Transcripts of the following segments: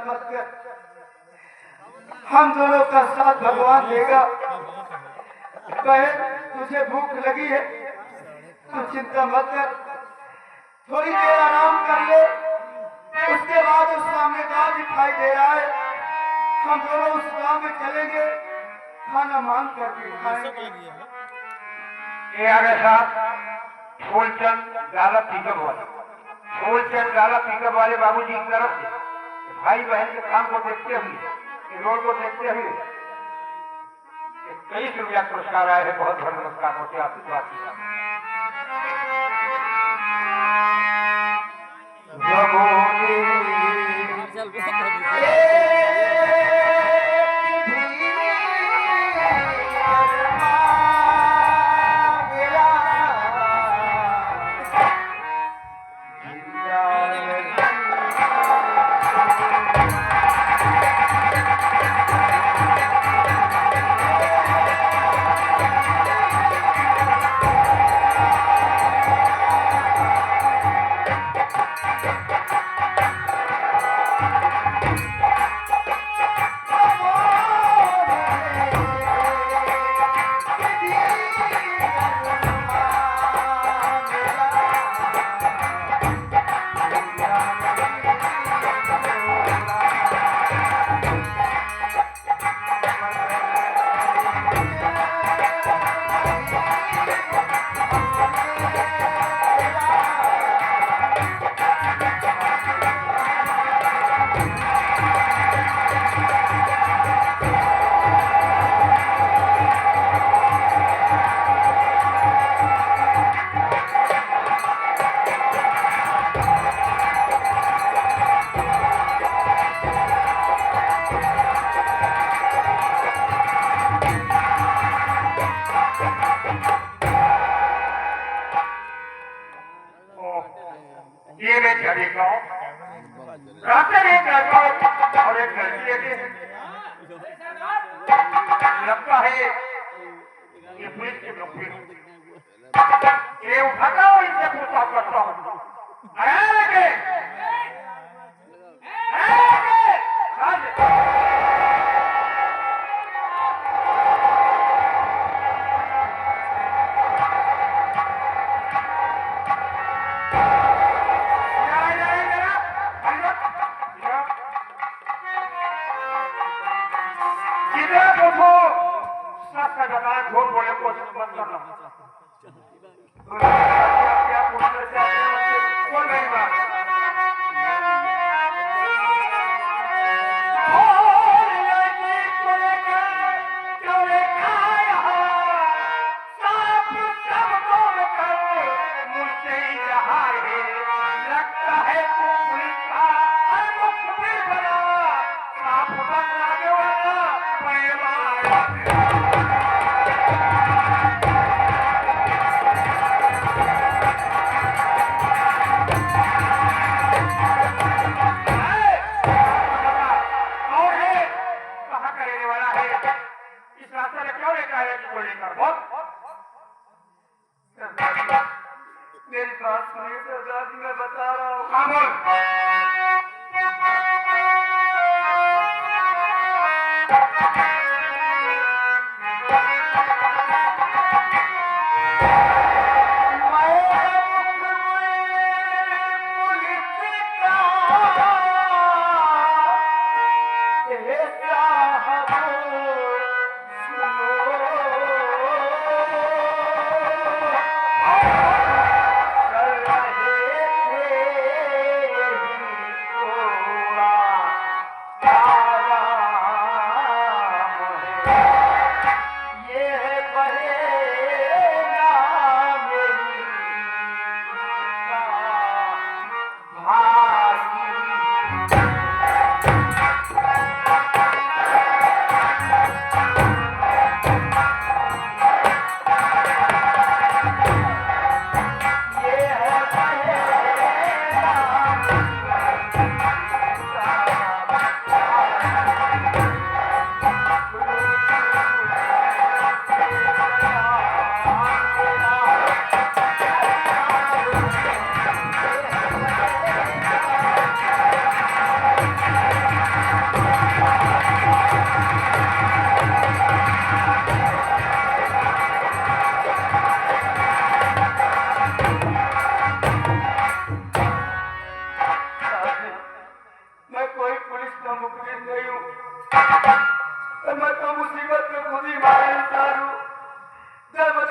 मत कर। हम दोनों का साथ भगवान देगा। बहन तुझे भूख लगी है, तू चिंता मत कर, थोड़ी देर आराम कर ले। उसके बाद उस सामने गांव दिखाई दे रहा है, हम दोनों उस गांव में चलेंगे, खाना मांग करके खाएंगे। ये आ गए साहब फूलचंद गाला पिकअप वाले। फूलचंद गाला पिकअप वाले बाबूजी की तरफ से भाई बहन के काम को देखते हुए, रोड को देखते हुए 23 रुपया पुरस्कार आए हैं। बहुत बहुत नमस्कार होते आपकी बात ये मैं चले गाँव रास्ते में एक लड़का और एक लड़की लेते हैं। लगता है ये पुलिस के नौकरी ये उठाता हूँ, इनसे पूछताछ करता हूँ। झूठ बोले कोशिश मत करना। क्या पूछना चाहते हैं बोल रही बात। मेरी बात सुनिए सरदार जी, मैं बता रहा हूँ। हाँ बोल।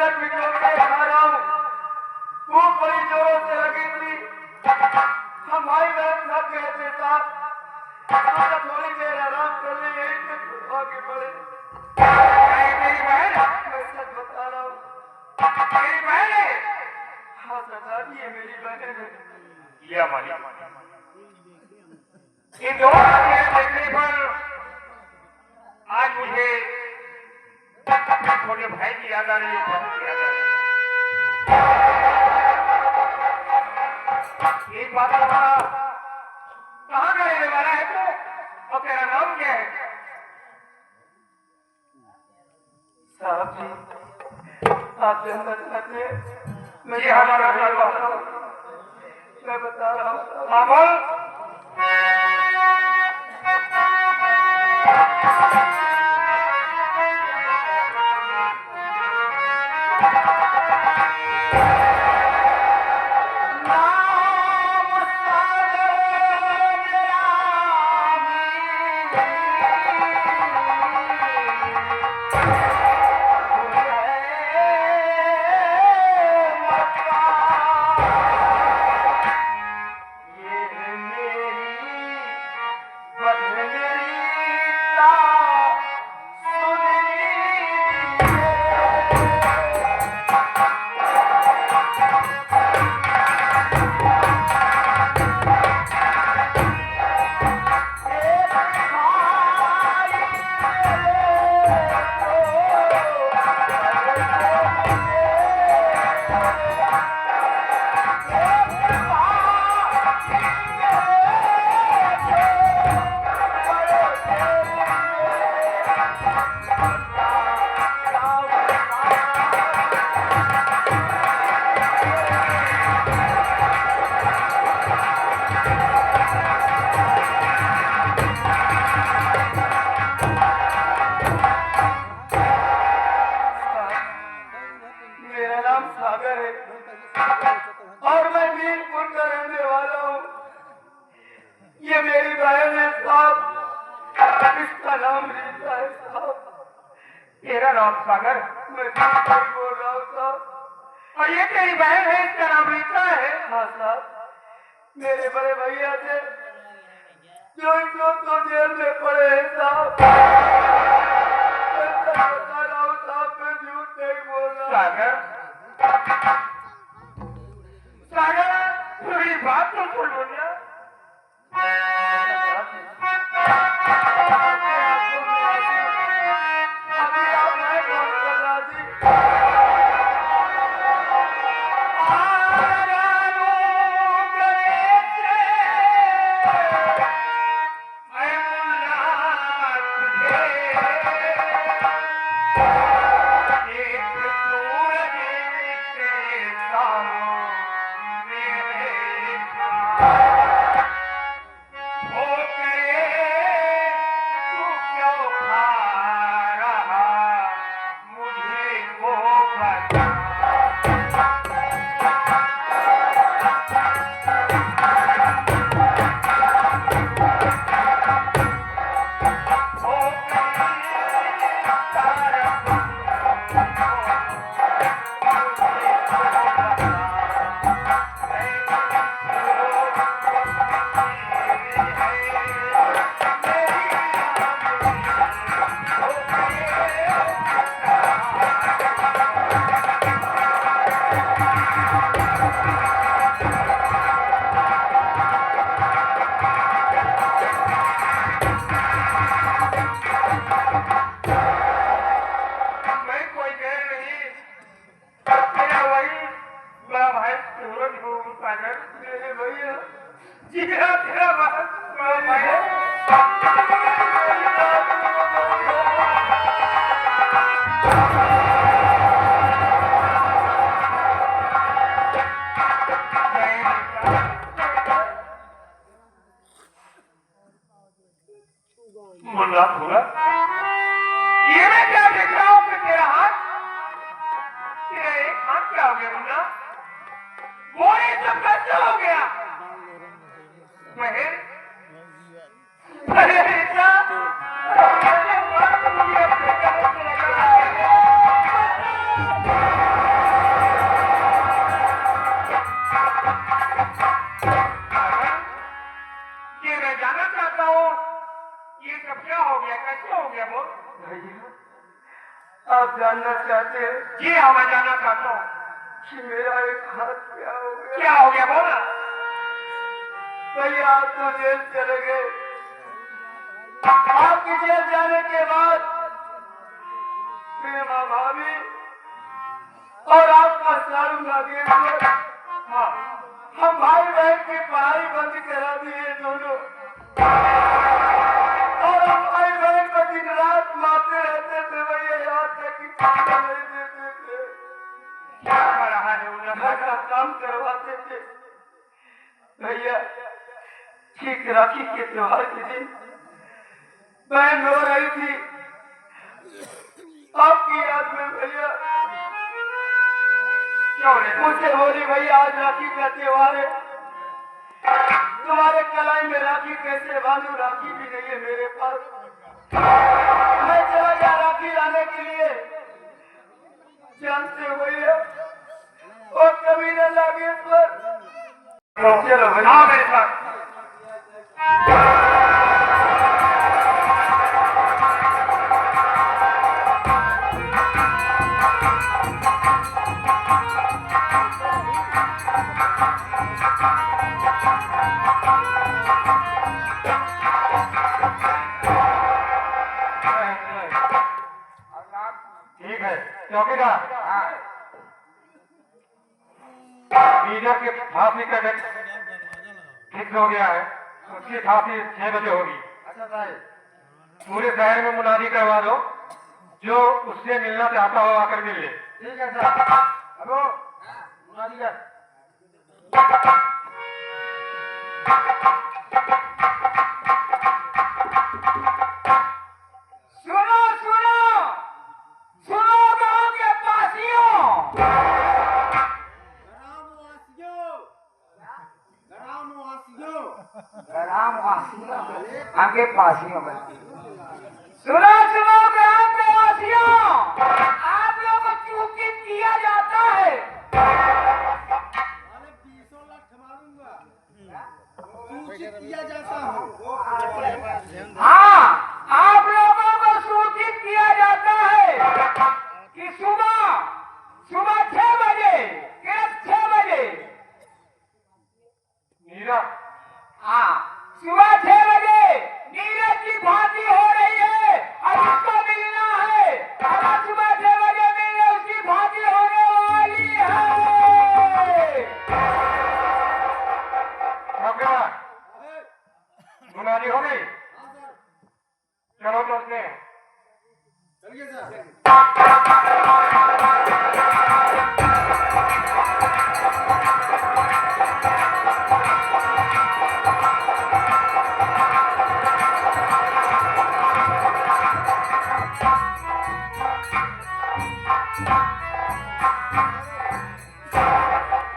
अंदर बिठो के खा रहा हूँ। भूख बड़ी जोरों से लगी थी। हम भाई बहन सब गए थे साहब। तो थोड़ी देर आराम कर ले, यही से आगे बढ़े। मेरी बहन, मैं सच बता रहा हूँ। मेरी बहन है। हाँ सरदार जी, ये मेरी बहन है। या मालिक, इन दोनों के देखने पर आज मुझे छोटे भाई की याद आ रही है, बहन की याद आ रही है। एक बात बता, कहाँ का रहने वाला है तू और तेरा नाम क्या है? साहब जी, आप जन्नत करने मैं ये हमारा परिवार। मैं बता रहा हूँ। मामूल मेरा नाम सागर है और मैं मीरपुर का रहने वाला हूँ। ये मेरी बहन है साहब, इसका नाम रीता है साहब। तेरा नाम सागर, मैं झूठ नहीं बोल रहा हूँ साहब। और ये तेरी बहन है, इसका नाम रीता है। हाँ साहब, मेरे बड़े भैया थे जो इनको तो जेल में पड़े हैं साहब। मैं सच बता रहा हूँ साहब, मैं झूठ नहीं बोल रहा। सागर, सागर, मेरी बात तो सुन लो ना। अभी आप मैं कौन कर रहा जी? मुन्ना थोड़ा, ये मैं क्या देख रहा हूँ कि तेरा हाथ, तेरा एक हाथ क्या हो गया मुन्ना? वो ये सब कैसे हो गया? बहन, अरे बेटा, मुझे अपने काम से लगा चाहते हैं जी हाँ, मैं जानना चाहता हूँ कि मेरा एक हाथ क्या हो गया? क्या हो गया बोला। भैया आप तो जेल चले गए। आपके जेल जाने के बाद मेरे माँ भाभी और आपका सारू नागेश्वर, हाँ, हम भाई बहन की पढ़ाई बंद करा दिए दोनों, और हम भाई बहन को दिन रात मारते रहते थे भैया, यहाँ तक कि खाना नहीं देते थे, क्या कर रहा है उन घर का काम करवाते थे। भैया ठीक राखी के त्योहार के दिन बहन रो रही थी आपकी याद में भैया, मुझसे बोली भैया आज राखी का त्योहार है, तुम्हारे कलाई में राखी कैसे बांधू, राखी भी नहीं है मेरे पास। मैं चला गया राखी लाने के लिए, जानते हो भैया वो कभी न लगे पर चलो भैया हाँ मेरे साथ। ठीक है चौकीदार, लीडर के फांसी का डेट फिक्स हो गया है, उसकी फांसी 6 बजे होगी। अच्छा साहब, पूरे शहर में मुनादी करवा दो, जो उससे मिलना चाहता हो आकर मिल ले। ठीक है साहब। अब मुनादी कर। सुनो सुनो सुनो गांव के पासियों, ग्रामवासियों आगे पासियों में सुनो सुनो ग्राम के वासियों, आप लोगों को सूचित किया जाता है, हाँ आप लोगों को सूचित किया जाता है कि सुबह 6 बजे, करीब 6 बजे, नीरा हाँ सुबह 6 बजे नीरज की फांसी हो रही है और उसको मिलना है, अगर सुबह 6 बजे मिलने उसकी फांसी होने वाली है। चौकीदार, मुनादी हो गई, चलो चलते हैं।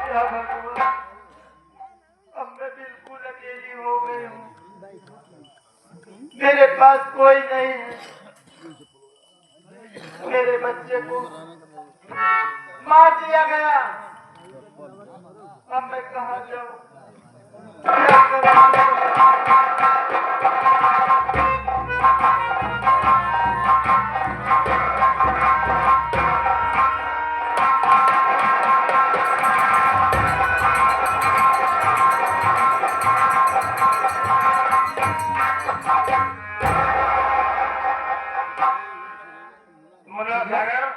या भगवान, अब मैं बिल्कुल अकेली हो गई हूँ, मेरे पास कोई नहीं है, मेरे बच्चे को मार दिया गया, अब मैं कहाँ जाऊँ, क्या करूँ?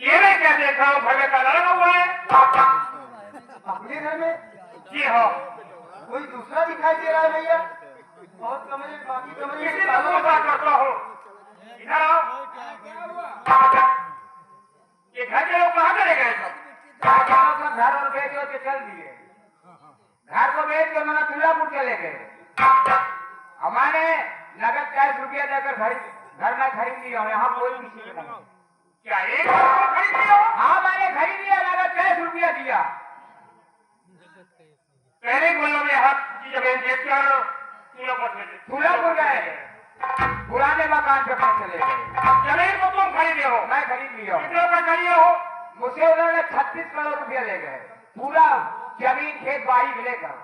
ये मैं क्या देख रहा हूँ, घर में ताला लगा हुआ है। अपने घर में जी हाँ, कोई दूसरा दिखाई दे रहा है भैया, बहुत कमरे बाकी कमरे किसी में से ताला पूछताछ लगा है। करता हूँ। इधर आओ, ये घर के लोग कहाँ चले गए सब? घर और बेच के चल दिए, घर को बेच के मैंने तुलापुर चले गए, हमारे नगद कैश रुपया देकर घर में खरीद लिया हूँ, यहाँ कोई किसी को नहीं। क्या एक घर को खरीद लिया हो? हाँ मैंने खरीद लिया, नगद कैश रुपया दिया। पहले बोलो में हाथ की जमीन बेच कर तुलापुर गए, पुराने मकान पे अपने चले गए, जमीन को तुम खरीदे हो? मैं खरीद लिया हूँ। कितने रुपए खरीदे हो? मुझसे उन्होंने 36 करोड़ रुपया ले गए, पूरा जमीन खेत बाड़ी लेकर।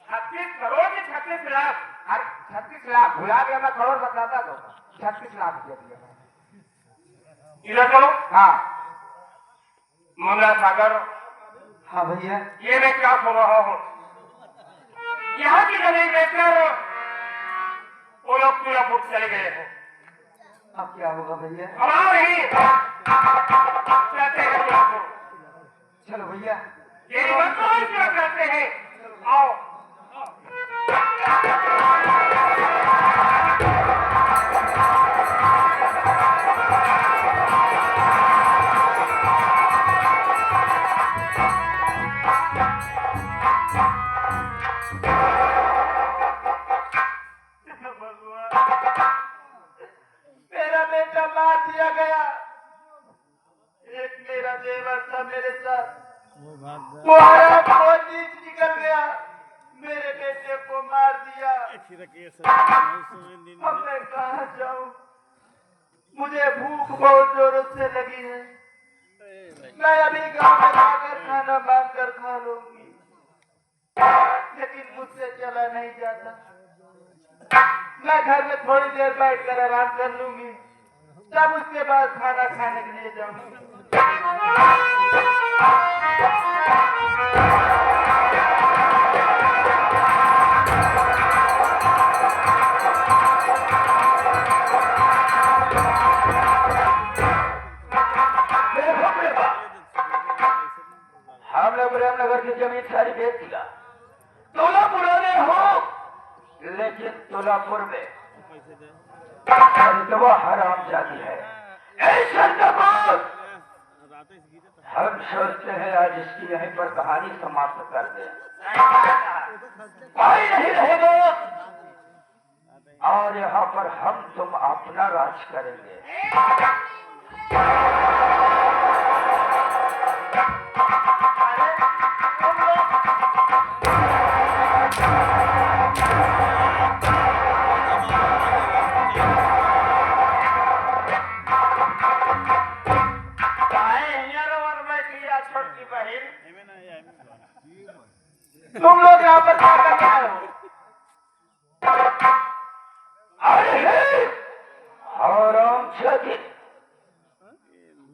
36 करोड़ की 36 लाख? अरे 36 लाख भुला गया, मैं करोड़ बताता तो 36 लाख रुपया दिया। इधर करो। हाँ मुन्ना सागर, हाँ भैया। ये मैं क्या सुन रहा हूँ? यहाँ की जमीन बेचकर वो लोग तुलापुर चले गए हैं। अब क्या होगा भैया? अब आओ नहीं, चलते हैं तुलापुर। चलो भैया। तेरी बात तो हम पूरा करते हैं। आओ। मेरा बेटा मार दिया गया। एक मेरा देवर था मेरे साथ, वो आया वो नीच निकल गया, मेरे बेटे को मार दिया। अब मैं कहाँ जाऊँ? मुझे भूख बहुत जोरों से लगी है। मैं अभी गांव में जाकर खाना मांग कर खा लूंगी, लेकिन मुझसे चला नहीं जाता। मैं घर में थोड़ी देर बैठ कर आराम कर लूंगी, तब उसके बाद खाना खाने के लिए जाऊंगी। हमने प्रेमनगर की जमीन सारी बेच दिया। तुलापुर में हो, लेकिन तुलापुर में खरीदवा हराम जाती है। ऐसा जमात हम सोचते हैं आज इसकी यहीं पर कहानी समाप्त कर दें। कोई नहीं रहेगा और यहाँ पर हम तुम अपना राज करेंगे। तुम लोग यहाँ पर क्या करने आए हो?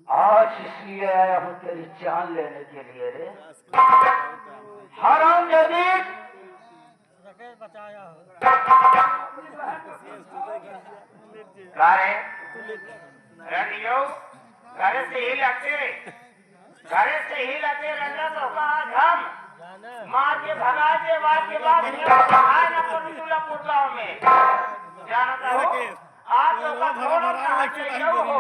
आज इसलिए आया हूँ तेरी जान लेने के लिए रे हराम जादी। घरे से ही लगे रहना तो आज हम मार के भगा के बाद तुलापुर गाँव में जानता हो आज तो थोड़ा हो।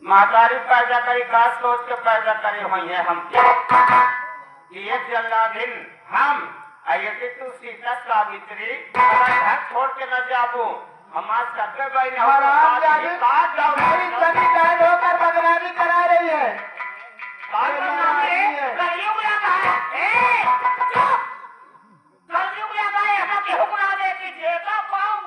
मातारी पैदा करी का सोच के पैदा करे हुई है हम एक जल्ला दिन हम आये तू सीता सावित्री घर छोड़ के न जाबो हमारे सके भाई मेरी सभी बहन होकर बदनामी करा रही है। बात करना है कलयुग लगा है ए चुप कलयुग लगा है हम के हुक्म दे कि जेगा पाऊं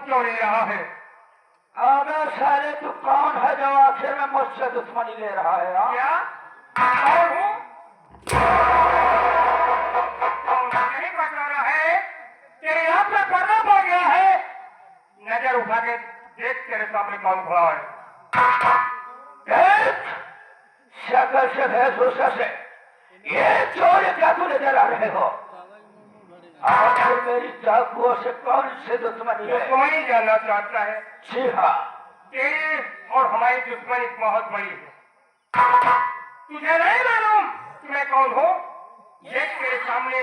क्यों ले रहा है? अबे साले तू कौन है जो आखिर में मुझसे दुश्मनी ले रहा है? क्या? कौन हूँ? नहीं बता रहा है तेरे यहाँ पे पर्दा पड़ गया है। नजर उठा के देख तेरे सामने कौन खड़ा है। शक्ल से वेशभूषा से ये चोर क्या तू नजर आ रहे हो? आखिर मेरी डाकुओं से कौन से दुश्मनी है? दुश्मनी जानना चाहता है? जी हाँ, तेरी और हमारी दुश्मनी बहुत बड़ी है। तुझे नहीं मालूम कि मैं कौन हूँ? ये तेरे सामने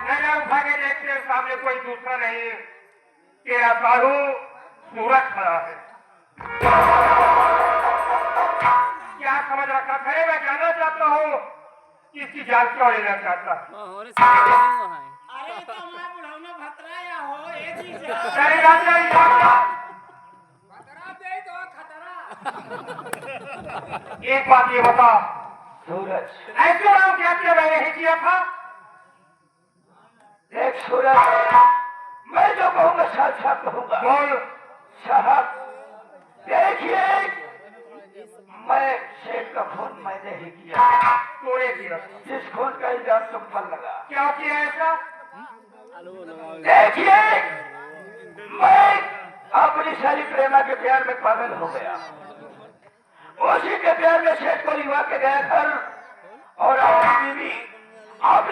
नजर उठा के देख तेरे सामने कोई दूसरा नहीं तेरा साधु सूरज खड़ा है। क्या समझ रखा खरे? मैं जानना चाहता हूँ कि इसकी जान क्यों लेना चाहता है? अरे तो मैं बुढ़ाना भतरा या हो ये चीज तेरी यात्रा भतरा दे तो खतरा। एक बात ये बता, सूरज ऐसे नाम क्या किया मैंने ही किया था? देख सूरज, मैं जो कहूँगा साथ साथ कहूँगा। बोल। साहब देखिए, मैं शेख का खून मैंने ही किया। तूने किया? जिस खून का इल्जाम तुम पर लगा। क्या किया ऐसा? देखिए, मैं अपनी सारी प्रेमा के प्यार में पागल हो गया। उसी के प्यार में सेठ को लिवा के गया घर और अपनी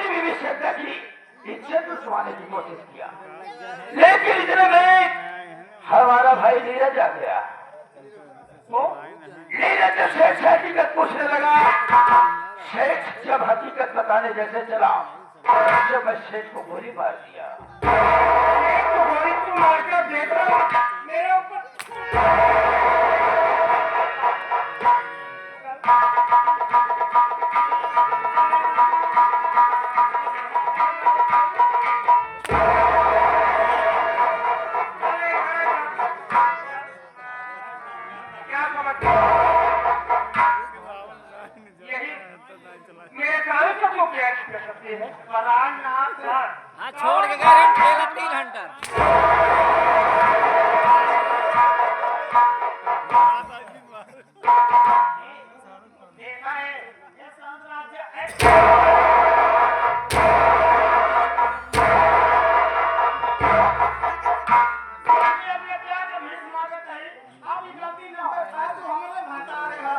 बीवी श्रद्धा की इज्जत उठवाने की कोशिश किया। लेकिन इतने में हमारा भाई नीरज आ गया। नीरज जब सेठ से हकीकत पूछने लगा, सेठ जब हकीकत बताने जैसे चला, जब मैं सेठ को गोली मार दिया। तो गोली तू मारकर देख रहा मेरे ऊपर। क्या समझते हो? यही मेरे कारण से तो क्या कर सकते हैं? परान नाम था। हाँ छोड़ के गए 3 घंटा। देखा है ये साम्राज्य अपने प्यार का भेद मांगता है। अब गलती न हो शायद तो हमें भाता रहेगा।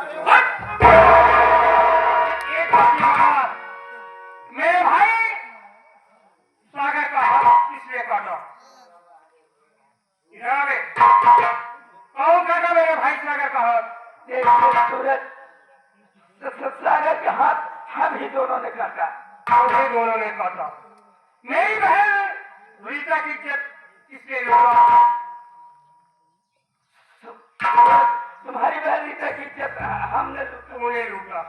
एक बात मेरे भाई सागर का हाथ किसने काटा? इधर आवे। कौन काटा मेरे भाई सागर का हाथ? देखिए सूरज, सागर के हाथ हम ही दोनों ने काटा। मुझे दोनों ने काटा। मेरी बहन रीता की इज्जत किसने लूटा? तुम्हारी बहन रीता की इज्जत हमने लूटा। तूने लूटा।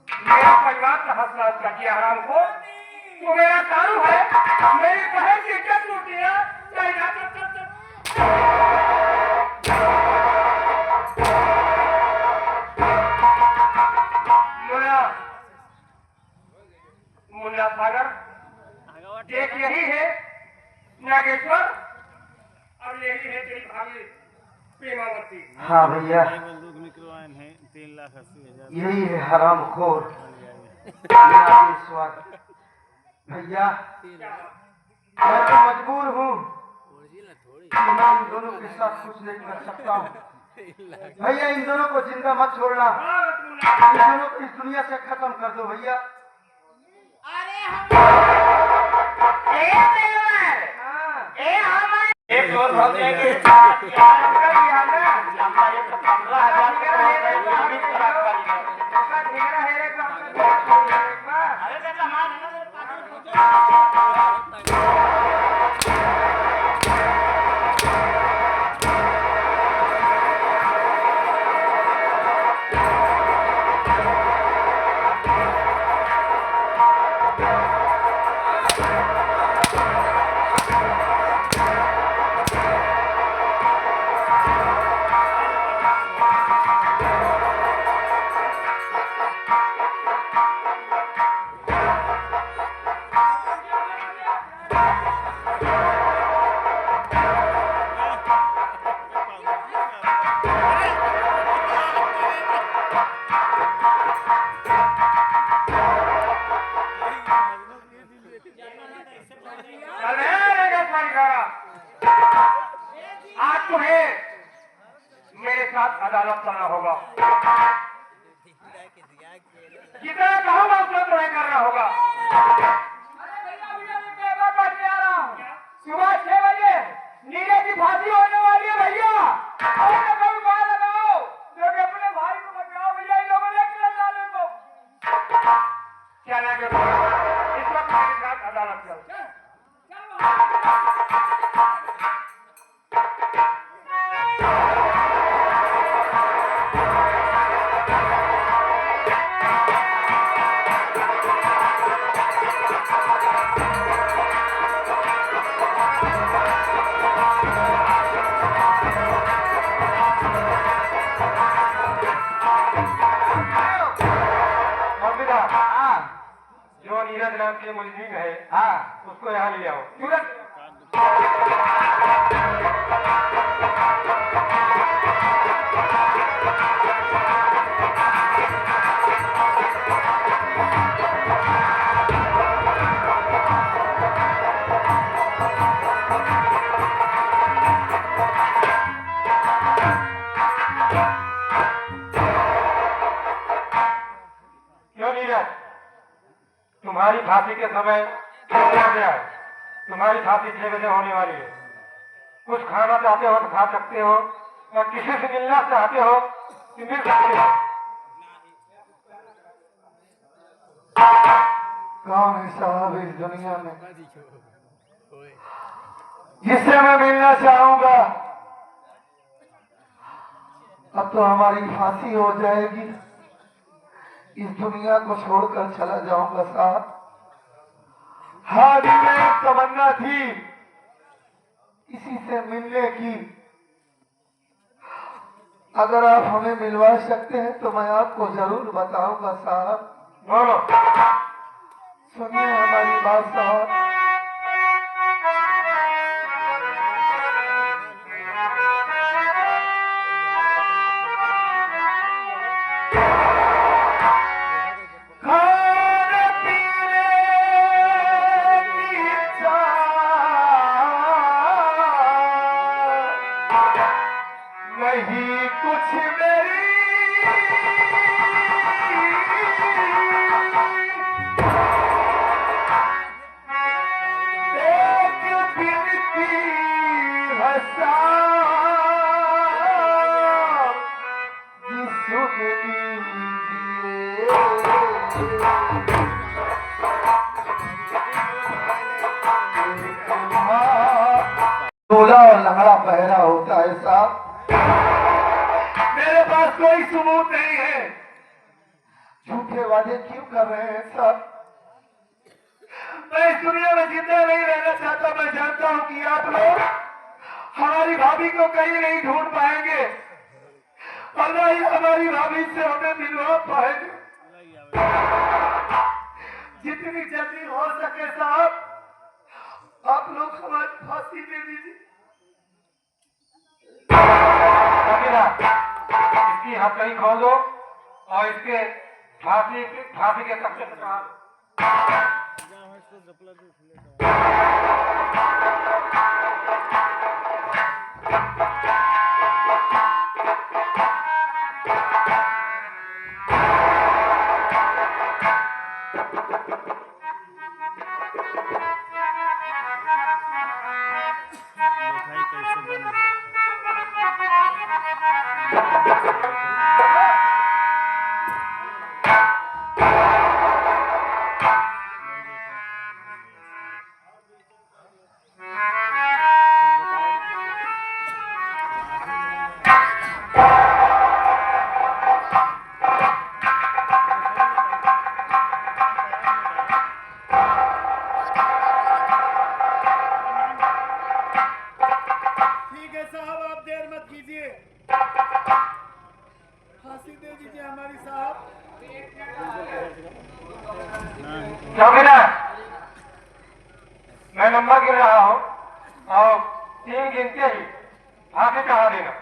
मेरा परिवार का हंसना उसका किया हराम को। तू मेरा कारू है, मेरी बहन की इज्जत लूटी है। चल जा, चल चल चल। मुन्ना सागर देख यही है नागेश्वर और यही है तेरी भाभी प्रेमावती। हाँ भैया, 3,80,000 यही है हराम खोर स्वाद। भैया मैं तो मजबूर हूँ कि मैं इन दोनों के साथ कुछ नहीं कर सकता हूँ। भैया इन दोनों को जिंदा मत छोड़ना, इन दोनों को इस दुनिया से खत्म कर दो भैया। अरे एक और भाग जाएंगे यार का दिया ना हमारे तो 15,000 का है अभी खराब कर दिया है रे अरे बेटा मान आज तुम्हें मेरे साथ अदालत करना होगा, जितना कहूँगा उतना तुम्हें करना होगा। सुबह 6 बजे नीले की फांसी होने वाली है भैया, लगाओ क्योंकि अपने भाई को बचाओ भैया, इन लोगों ने किया डाले को चला गया। इस वक्त मेरे साथ अदालत करो। जो नीरज नाम के मुलजिम है उसको यहाँ ले आओ। क्यों नीरज, तुम्हारी फांसी के समय हो गया है, तुम्हारी फांसी 6 बजे होने वाली है। कुछ खाना चाहते हो तो खा सकते हो, और किसी से मिलना चाहते हो तो मिल सकते हो। कौन है साहब इस दुनिया में जिससे मैं मिलना चाहूंगा? अब तो हमारी फांसी हो जाएगी, इस दुनिया को छोड़कर चला जाऊंगा साहब। हाँ जी, में एक तमन्ना थी किसी से मिलने की, अगर आप हमें मिलवा सकते हैं तो मैं आपको जरूर बताऊंगा साहब। बोलो। सुनिए हमारी बात साहब। नहीं कुछ मेरी एक बिनती हंसा सुन लीजिए। दूल्हा और लंगड़ा बहरा होता है साहब। मेरे पास कोई सबूत नहीं है, झूठे वादे क्यों कर रहे हैं साहब? मैं इस दुनिया में जिंदा नहीं रहना चाहता। मैं जानता हूं कि आप लोग हमारी भाभी को कहीं नहीं ढूंढ पाएंगे और ना ही हमारी भाभी से हमें मिलवा पाएंगे। जितनी जल्दी हो सके साहब आप लोग हमारी फांसी दे दीजिए। इसकी हथकड़ी खोल दो और इसके फांसी के कब्जे से कहा ठीक है साहब, आप देर मत कीजिए, फांसी दे दीजिए हमारी साहब। चौकीदार, मैं नंबर गिन रहा हूँ और 3 गिनते ही फांसी चढ़ा देना।